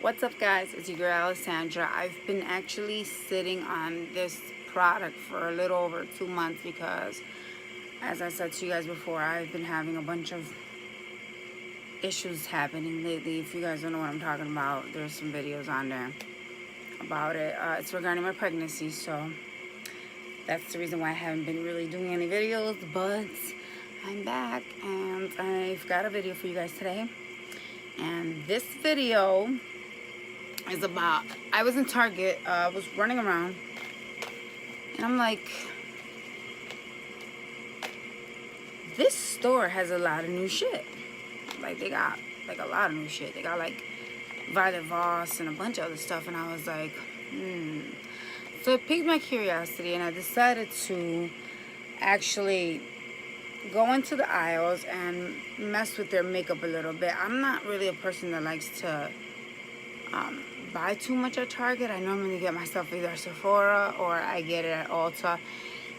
What's up, guys? It's your girl Alessandra. I've been actually sitting on this product for a little over 2 months because, as I said to you guys before, I've been having a bunch of issues happening lately. If you guys don't know what I'm talking about, there's some videos on there about it. It's regarding my pregnancy, so that's the reason why I haven't been really doing any videos, but I'm back and I've got a video for you guys today. And this video is about, I was in Target, I was running around, and I'm like, this store has a lot of new shit. Like, they got, like, a lot of new shit. They got, like, Violet Voss and a bunch of other stuff, and I was like, So it piqued my curiosity, and I decided to actually go into the aisles and mess with their makeup a little bit. I'm not really a person that likes to buy too much at Target. I normally get my stuff either at Sephora or I get it at Ulta.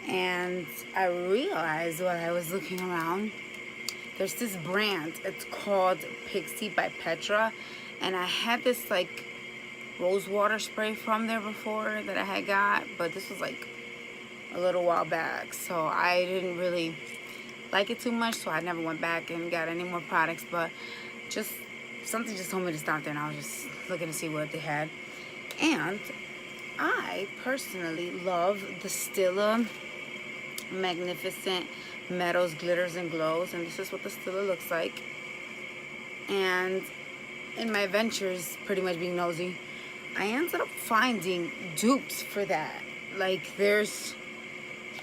And I realized while I was looking around, there's this brand. It's called Pixie by Petra. And I had this like rose water spray from there before that I had got, but this was like a little while back. So I didn't really like it too much, so I never went back and got any more products, but just something just told me to stop there, and I was just looking to see what they had. And I personally love the Stila Magnificent Metals, Glitters, and Glows, and this is what the Stila looks like. And in my ventures, pretty much being nosy, I ended up finding dupes for that. Like, there's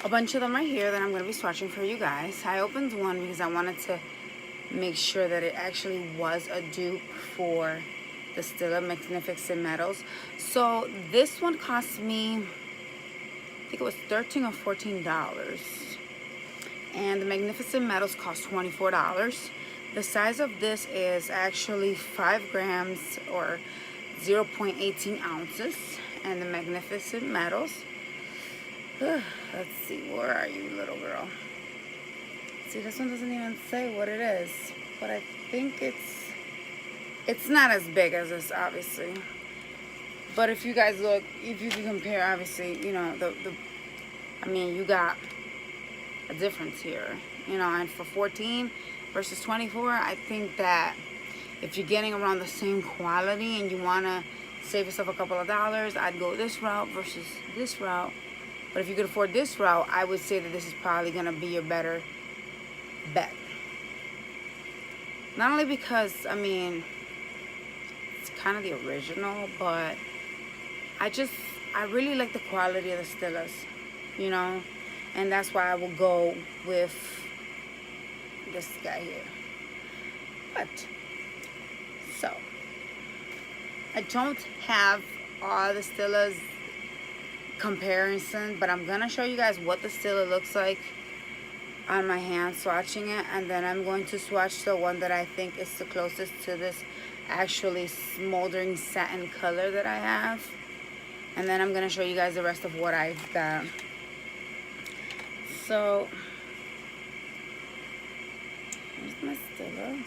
a bunch of them right here that I'm going to be swatching for you guys. I opened one because I wanted to make sure that it actually was a dupe for the Stila Magnificent Metals. So this one cost me, I think it was $13 or $14. And the Magnificent Metals cost $24. The size of this is actually 5 grams or 0.18 ounces. And the Magnificent Metals, let's see, where are you, little girl? See, this one doesn't even say what it is, but I think it's not as big as this, obviously. But if you guys look, if you can compare, obviously, you know, I mean, you got a difference here, you know. And for 14 versus 24, I think that if you're getting around the same quality and you want to save yourself a couple of dollars, I'd go this route versus this route. But if you could afford this route, I would say that this is probably going to be your better bet. Not only because, I mean, it's kind of the original, but I really like the quality of the Stilas, you know, and that's why I will go with this guy here. But, so, I don't have all the Stilas comparison, but I'm gonna show you guys what the Stila looks like on my hand swatching it, and then I'm going to swatch the one that I think is the closest to this actually smoldering satin color that I have, and then I'm gonna show you guys the rest of what I've got. So here's my Stila,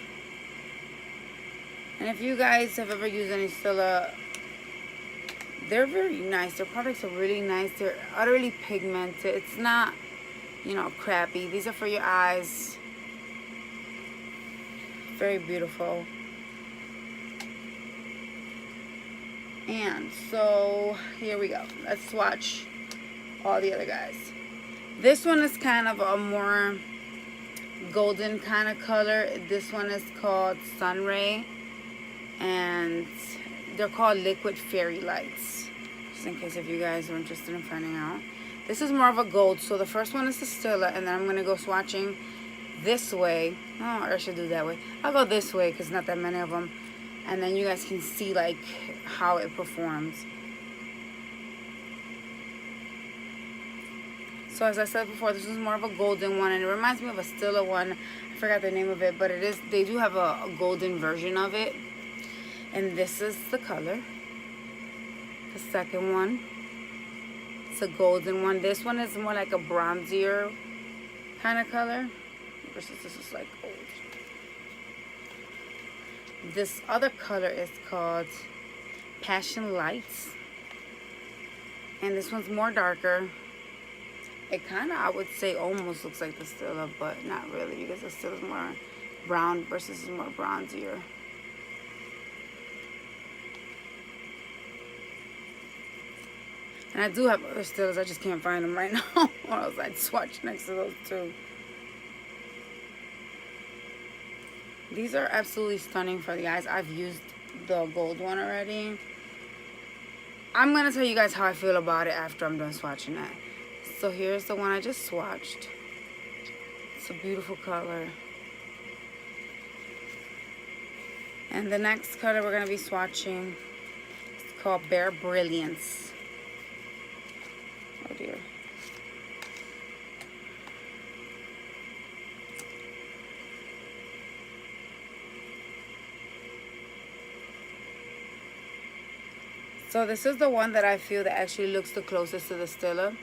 and if you guys have ever used any Stila, they're very nice. Their products are really nice. They're utterly pigmented. It's not, you know, crappy. These are for your eyes. Very beautiful. And so here we go. Let's swatch all the other guys. This one is kind of a more golden kind of color. This one is called Sunray, and they're called Liquid Fairy Lights, just in case if you guys are interested in finding out. This is more of a gold. So the first one is the Stila, and then I'm going to go swatching this way. Oh, or I should do that way. I'll go this way because not that many of them. And then you guys can see like how it performs. So as I said before, this is more of a golden one, and it reminds me of a Stila one. I forgot the name of it, but it is, they do have a golden version of it. And this is the color. The second one, it's a golden one. This one is more like a bronzier kind of color versus this is like gold. This other color is called Passion Lights. And this one's more darker. It kind of, I would say, almost looks like the Stila, but not really, because the Stila's more brown versus more bronzier. And I do have other Stilas, I just can't find them right now. Or else I'd swatch next to those two. These are absolutely stunning for the eyes. I've used the gold one already. I'm going to tell you guys how I feel about it after I'm done swatching that. So here's the one I just swatched. It's a beautiful color. And the next color we're going to be swatching is called Bare Brilliance. Oh dear. So this is the one that I feel that actually looks the closest to the Stila.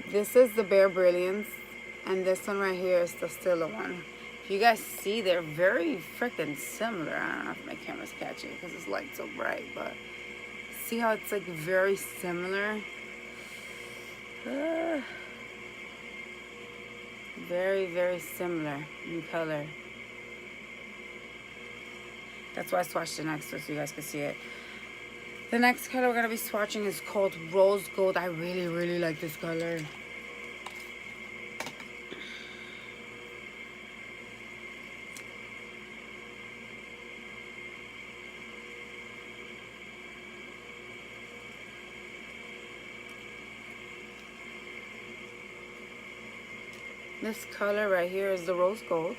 This is the Bare Brilliance, and this one right here is the Stila one. If you guys see, they're very freaking similar. I don't know if my camera's catching it because this light's so bright, but see how it's like very similar? Very, very similar in color. That's why I swatched the next one so you guys can see it. The next color we're going to be swatching is called Rose Gold. I really, really like this color. This color right here is the Rose Gold.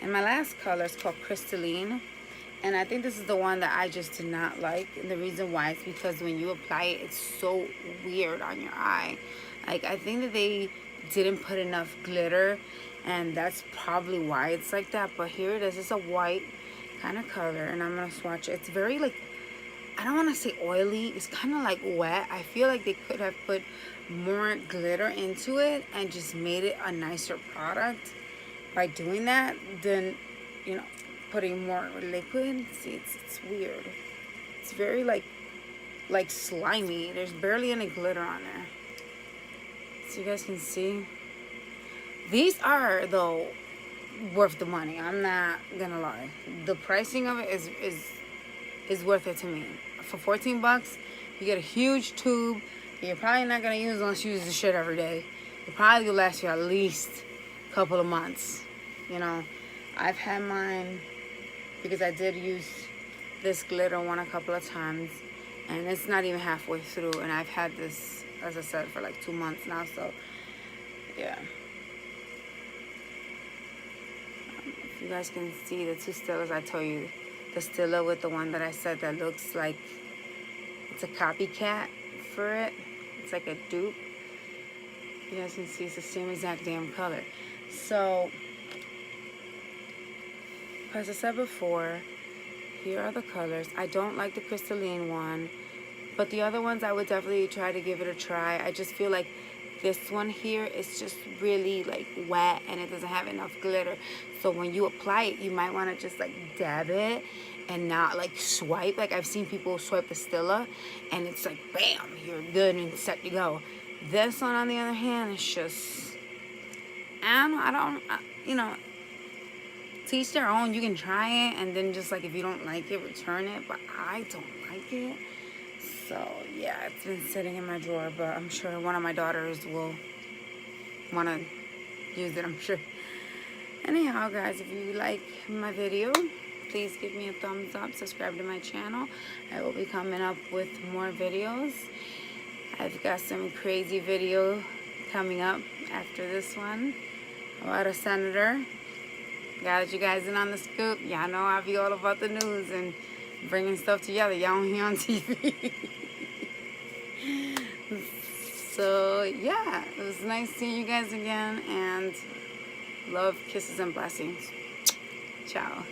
And my last color is called Crystalline, and I think this is the one that I just did not like, and the reason why is because when you apply it, it's so weird on your eye. Like, I think that they didn't put enough glitter, and that's probably why it's like that. But here it is. It's a white kind of color, and I'm gonna swatch it. It's very, like, I don't want to say oily, it's kind of like wet. I feel like they could have put more glitter into it and just made it a nicer product by doing that than, you know, putting more liquid. See, it's weird. It's very like slimy. There's barely any glitter on there. So you guys can see. These are, though, worth the money. I'm not gonna lie. The pricing of it is worth it to me. For 14 bucks, you get a huge tube. You're probably not gonna use unless you use the shit every day. It probably will last you at least a couple of months. You know, I've had mine because I did use this glitter one a couple of times, and it's not even halfway through, and I've had this, as I said, for like 2 months now. So yeah, if you guys can see the two Stilas, I told you, the Stila with the one that I said that looks like it's a copycat for it. It's like a dupe. You guys can see it's the same exact damn color. So, as I said before, here are the colors. I don't like the crystalline one, but the other ones I would definitely try to give it a try. I just feel like this one here is just really like wet and it doesn't have enough glitter. So when you apply it, you might want to just like dab it and not like swipe. Like I've seen people swipe the Stila and it's like bam, you're good and set to go. This one on the other hand is just, you know, to each their own. You can try it and then just like if you don't like it, return it, but I don't like it. So yeah, it's been sitting in my drawer, but I'm sure one of my daughters will want to use it, I'm sure. Anyhow, guys, if you like my video, please give me a thumbs up, subscribe to my channel. I will be coming up with more videos. I've got some crazy video coming up after this one about a senator. Gotta let you guys in on the scoop. Y'all know I'll be all about the news and bringing stuff together. Y'all don't hear on TV. So yeah, it was nice seeing you guys again, and love, kisses, and blessings. Ciao.